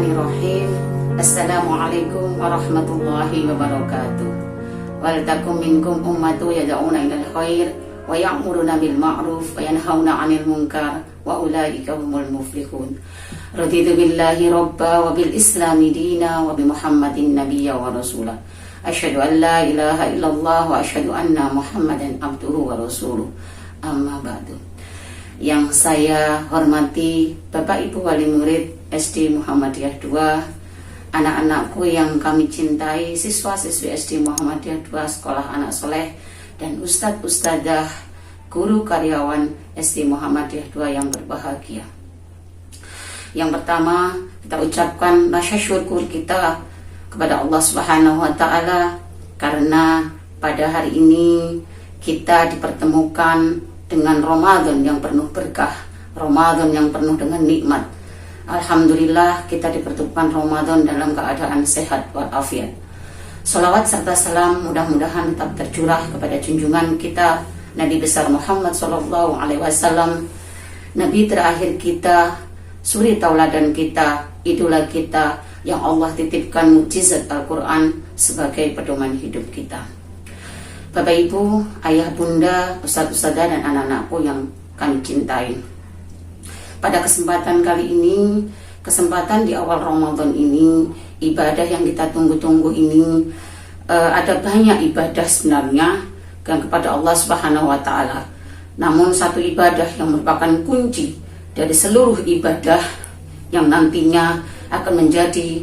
Bismillahirrahmanirrahim. Assalamualaikum warahmatullahi wabarakatuh. Wal takum minkum ummatu yad'una ilal khair wa ya'muruna bil ma'ruf wa yanhauna 'anil munkar wa ulaika humul muflihun. Raditu billahi rabba wa bil islami dina wa bi Muhammadin nabiyya wa rasula. Asyhadu an la ilaha illallah wa asyhadu anna Muhammadan abduhu wa rasuluh. Amma ba'du. Yang saya hormati Bapak Ibu wali murid SD Muhammadiyah 2, anak-anakku yang kami cintai, siswa-siswi SD Muhammadiyah 2 Sekolah Anak Soleh, dan ustadz-ustadzah, guru karyawan SD Muhammadiyah 2 yang berbahagia. Yang pertama, kita ucapkan rasa syukur kita kepada Allah Subhanahu wa Ta'ala karena pada hari ini kita dipertemukan dengan Ramadan yang penuh berkah, Ramadan yang penuh dengan nikmat. Alhamdulillah kita dipertemukan Ramadan dalam keadaan sehat walafiat. Salawat serta salam mudah-mudahan tetap tercurah kepada junjungan kita Nabi besar Muhammad SAW, Nabi terakhir kita, suri tauladan kita, idola kita, yang Allah titipkan mukjizat Al-Quran sebagai pedoman hidup kita. Bapak Ibu, ayah bunda, ustadz-ustadzah dan anak-anakku yang kami cintai, pada kesempatan kali ini, kesempatan di awal Ramadan ini, ibadah yang kita tunggu-tunggu ini, ada banyak ibadah sebenarnya kepada Allah Subhanahu wa Ta'ala. Namun satu ibadah yang merupakan kunci dari seluruh ibadah yang nantinya akan menjadi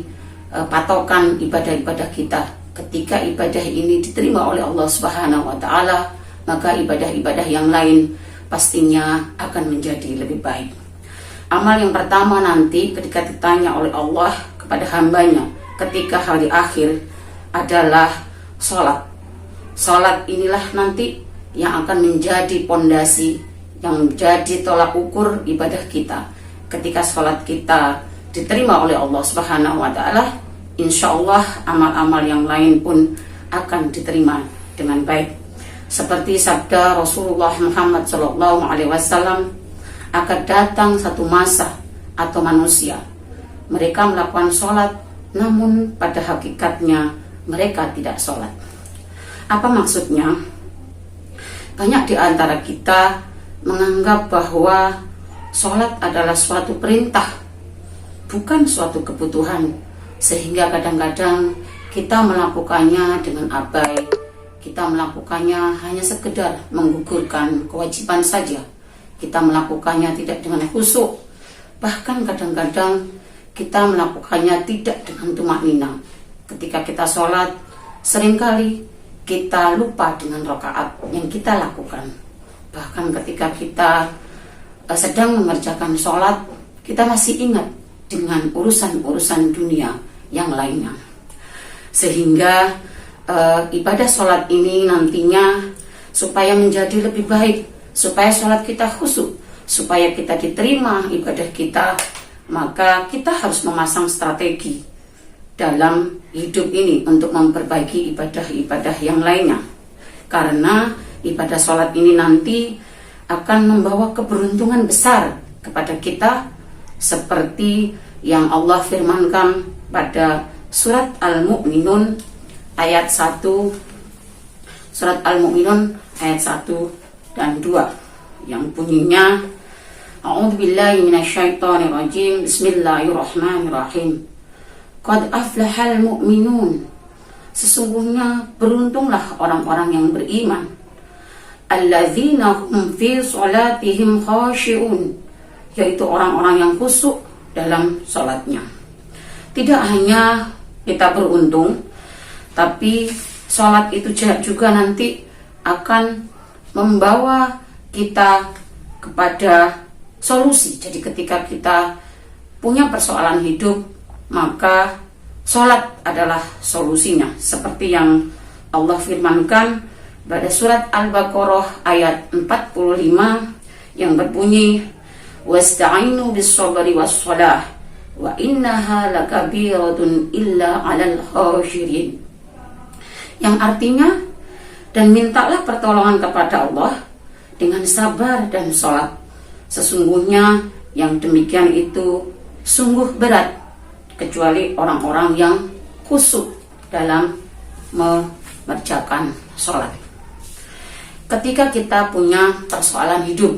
patokan ibadah-ibadah kita. Ketika ibadah ini diterima oleh Allah Subhanahu wa Ta'ala, maka ibadah-ibadah yang lain pastinya akan menjadi lebih baik. Amal yang pertama nanti ketika ditanya oleh Allah kepada hambanya ketika hari akhir adalah sholat. Sholat inilah nanti yang akan menjadi pondasi, yang menjadi tolak ukur ibadah kita. Ketika sholat kita diterima oleh Allah Subhanahu wa Ta'ala, insya Allah amal-amal yang lain pun akan diterima dengan baik. Seperti sabda Rasulullah Muhammad SAW, akan datang satu masa atau manusia, mereka melakukan sholat, namun pada hakikatnya mereka tidak sholat. Apa maksudnya? Banyak di antara kita menganggap bahwa sholat adalah suatu perintah, bukan suatu kebutuhan, sehingga kadang-kadang kita melakukannya dengan abai, kita melakukannya hanya sekedar menggugurkan kewajiban saja. Kita melakukannya tidak dengan khusyuk, bahkan kadang-kadang kita melakukannya tidak dengan tumakninah. Ketika kita sholat, seringkali kita lupa dengan rakaat yang kita lakukan. Bahkan ketika kita sedang mengerjakan sholat, kita masih ingat dengan urusan-urusan dunia yang lainnya. Sehingga ibadah sholat ini nantinya supaya menjadi lebih baik, supaya sholat kita khusyuk, supaya kita diterima ibadah kita, maka kita harus memasang strategi dalam hidup ini untuk memperbaiki ibadah-ibadah yang lainnya. Karena ibadah sholat ini nanti akan membawa keberuntungan besar kepada kita, seperti yang Allah firmankan pada surat Al-Mu'minun ayat 1, surat Al-Mu'minun ayat 1 dan 2 yang bunyinya, A'udzubillahi minasyaitonirrajim, Bismillahirrahmanirrahim. Qad aflahal mu'minun, sesungguhnya beruntunglah orang-orang yang beriman, alladzina hum fi sholatihim khashi'un, yaitu orang-orang yang khusyuk dalam sholatnya. Tidak hanya kita beruntung, tapi sholat itu juga nanti akan membawa kita kepada solusi. Jadi ketika kita punya persoalan hidup, maka sholat adalah solusinya. Seperti yang Allah firmankan pada surat Al-Baqarah ayat 45 yang berbunyi, wasta'inu bis-sabri was-shalah wa innaha lakabiratun illa 'alal khashirin. Yang artinya, dan mintalah pertolongan kepada Allah dengan sabar dan sholat. Sesungguhnya yang demikian itu sungguh berat kecuali orang-orang yang khusyuk dalam mengerjakan sholat. Ketika kita punya persoalan hidup,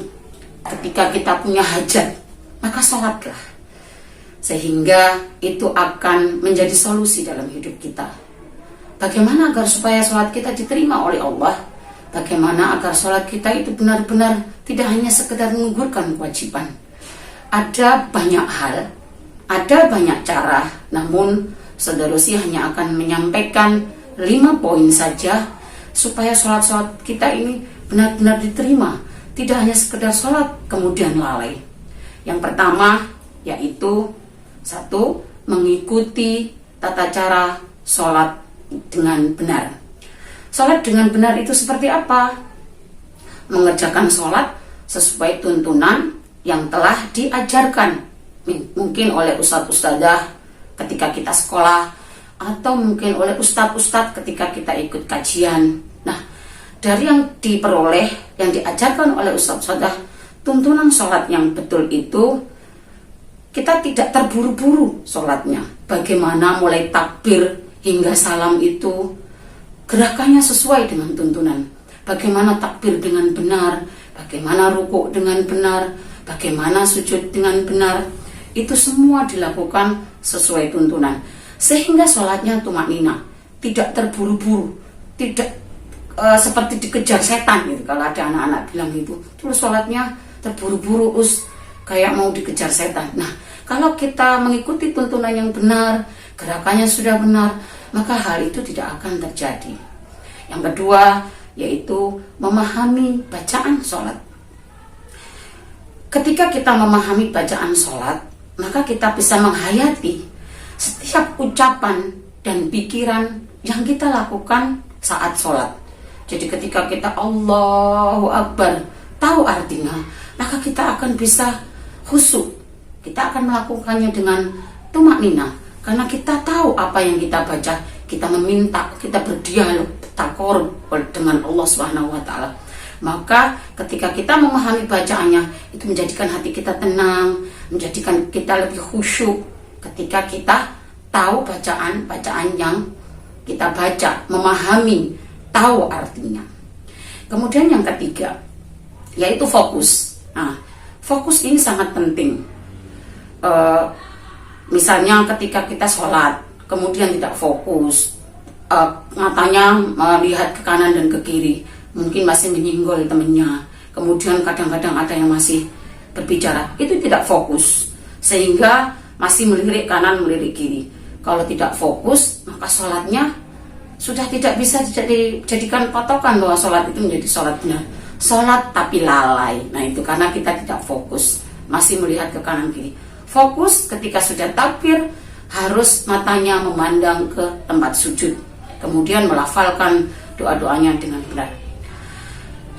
ketika kita punya hajat, maka sholatlah, sehingga itu akan menjadi solusi dalam hidup kita. Bagaimana agar supaya sholat kita diterima oleh Allah? Bagaimana agar sholat kita itu benar-benar tidak hanya sekedar menggugurkan kewajiban? Ada banyak hal, ada banyak cara, namun Saudara Rosi hanya akan menyampaikan 5 poin saja supaya sholat-sholat kita ini benar-benar diterima, tidak hanya sekedar sholat kemudian lalai. Yang pertama yaitu 1. Mengikuti tata cara sholat dengan benar. Sholat dengan benar itu seperti apa? Mengerjakan sholat sesuai tuntunan yang telah diajarkan, mungkin oleh ustadz-ustadzah ketika kita sekolah, atau mungkin oleh ustadz-ustadz ketika kita ikut kajian. Nah, dari yang diperoleh, yang diajarkan oleh ustadz-ustadzah, tuntunan sholat yang betul itu, kita tidak terburu-buru sholatnya. Bagaimana mulai takbir hingga salam itu gerakannya sesuai dengan tuntunan. Bagaimana takbir dengan benar, bagaimana rukuk dengan benar, bagaimana sujud dengan benar, itu semua dilakukan sesuai tuntunan, sehingga sholatnya tumakninah, tidak terburu-buru, tidak seperti dikejar setan gitu. Kalau ada anak-anak bilang gitu, terus sholatnya terburu-buru, kayak mau dikejar setan. Nah, kalau kita mengikuti tuntunan yang benar, gerakannya sudah benar, maka hal itu tidak akan terjadi. Yang kedua yaitu memahami bacaan sholat. Ketika kita memahami bacaan sholat, maka kita bisa menghayati setiap ucapan dan pikiran yang kita lakukan saat sholat. Jadi ketika kita Allahu Akbar tahu artinya, maka kita akan bisa khusyuk. Kita akan melakukannya dengan tumakninah, karena kita tahu apa yang kita baca, kita meminta, kita berdialog, takorub dengan Allah Subhanahu wa taala. Maka ketika kita memahami bacaannya, itu menjadikan hati kita tenang, menjadikan kita lebih khusyuk ketika kita tahu bacaan yang kita baca, memahami, tahu artinya. Kemudian yang ketiga yaitu fokus. Nah, fokus ini sangat penting. Misalnya ketika kita sholat kemudian tidak fokus, matanya melihat ke kanan dan ke kiri, mungkin masih menyinggol temannya, kemudian kadang-kadang ada yang masih berbicara, itu tidak fokus, sehingga masih melirik kanan melirik kiri. Kalau tidak fokus, maka sholatnya sudah tidak bisa dijadikan patokan bahwa sholat itu menjadi sholat benar. Sholat tapi lalai, nah itu karena kita tidak fokus, masih melihat ke kanan kiri. Fokus ketika sudah takbir, harus matanya memandang ke tempat sujud, kemudian melafalkan doa-doanya dengan benar.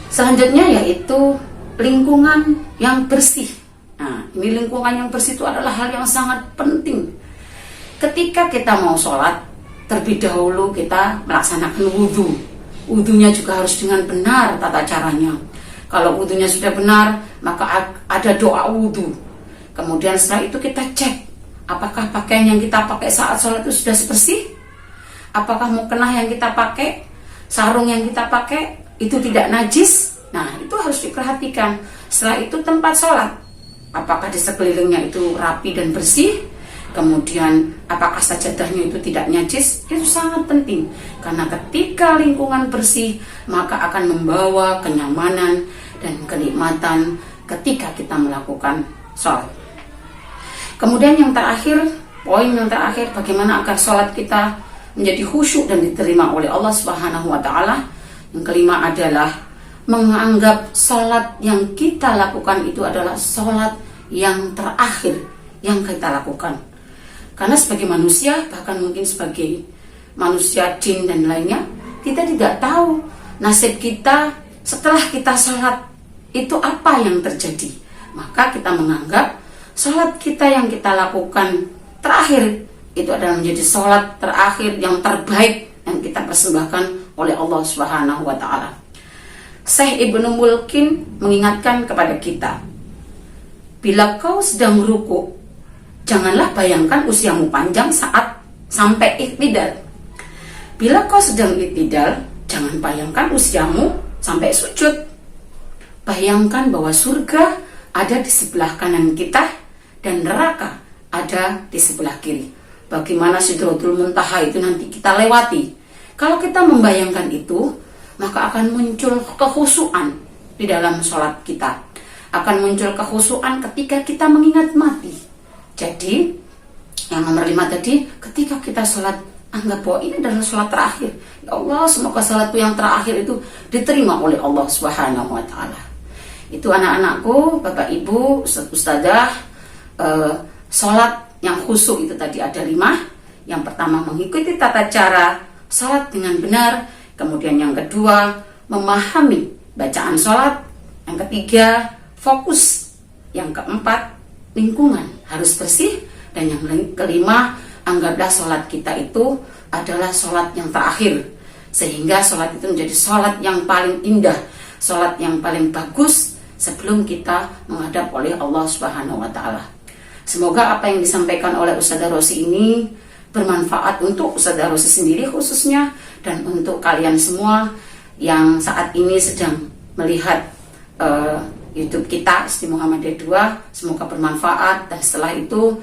Selanjutnya yaitu lingkungan yang bersih. Nah, ini lingkungan yang bersih itu adalah hal yang sangat penting. Ketika kita mau sholat, terlebih dahulu kita melaksanakan wudhu. Wudhunya juga harus dengan benar tata caranya. Kalau wudhunya sudah benar, maka ada doa wudhu. Kemudian setelah itu kita cek, apakah pakaian yang kita pakai saat sholat itu sudah bersih? Apakah mukena yang kita pakai, sarung yang kita pakai itu tidak najis? Nah, itu harus diperhatikan. Setelah itu tempat sholat, apakah di sekelilingnya itu rapi dan bersih? Kemudian apakah sajadahnya itu tidak najis? Itu sangat penting, karena ketika lingkungan bersih, maka akan membawa kenyamanan dan kenikmatan ketika kita melakukan sholat. Kemudian yang terakhir, poin yang terakhir, bagaimana agar sholat kita menjadi khusyuk dan diterima oleh Allah Subhanahu wa taala. Yang kelima adalah menganggap sholat yang kita lakukan itu adalah sholat yang terakhir yang kita lakukan. Karena sebagai manusia, bahkan mungkin sebagai manusia jin dan lainnya, kita tidak tahu nasib kita setelah kita sholat itu apa yang terjadi. Maka kita menganggap sholat kita yang kita lakukan terakhir itu adalah menjadi sholat terakhir yang terbaik yang kita persembahkan oleh Allah Subhanahu wa taala. Syekh Ibnu Mulkin mengingatkan kepada kita, bila kau sedang ruku, Janganlah bayangkan usiamu panjang saat sampai iktidal. Bila kau sedang iktidal, jangan bayangkan usiamu sampai sujud. Bayangkan bahwa surga ada di sebelah kanan kita dan neraka ada di sebelah kiri. Bagaimana Sidratul Muntaha itu nanti kita lewati. Kalau kita membayangkan itu, maka akan muncul kekhusyuan di dalam sholat kita. Akan muncul kekhusyuan ketika kita mengingat mati. Jadi, yang nomor 5 tadi, ketika kita sholat, anggap bahwa ini adalah sholat terakhir. Ya Allah, semoga sholatku yang terakhir itu diterima oleh Allah Subhanahu wa Ta'ala. Itu anak-anakku, Bapak Ibu, Ustazah, sholat yang khusyuk itu tadi ada 5. Yang pertama, mengikuti tata cara sholat dengan benar. Kemudian yang kedua, memahami bacaan sholat. Yang ketiga, fokus. Yang keempat, lingkungan harus bersih. Dan yang kelima, anggaplah sholat kita itu adalah sholat yang terakhir, sehingga sholat itu menjadi sholat yang paling indah, sholat yang paling bagus sebelum kita menghadap oleh Allah Subhanahu wa Ta'ala. Semoga apa yang disampaikan oleh Ustazah Rosi ini bermanfaat untuk Ustazah Rosi sendiri khususnya, dan untuk kalian semua yang saat ini sedang melihat YouTube kita Isti Muhammadiyah 2. Semoga bermanfaat, dan setelah itu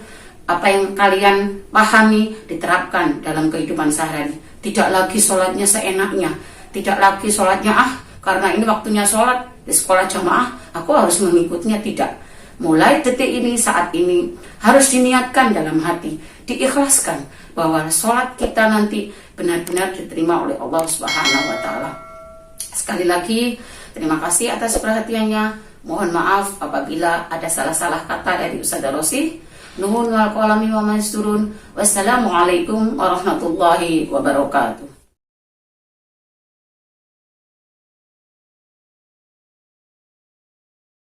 apa yang kalian pahami diterapkan dalam kehidupan sehari-hari. Tidak lagi sholatnya seenaknya, tidak lagi sholatnya karena ini waktunya sholat di sekolah jamaah aku harus mengikutinya. Tidak. Mulai detik ini, saat ini harus diniatkan dalam hati, diikhlaskan bahwa sholat kita nanti benar-benar diterima oleh Allah Subhanahu wa Ta'ala. Sekali lagi terima kasih atas perhatiannya. Mohon maaf apabila ada salah-salah kata dari Ustazah Rosi. Nuhun wal qalami wa mansturun. Wassalamualaikum warahmatullahi wabarakatuh.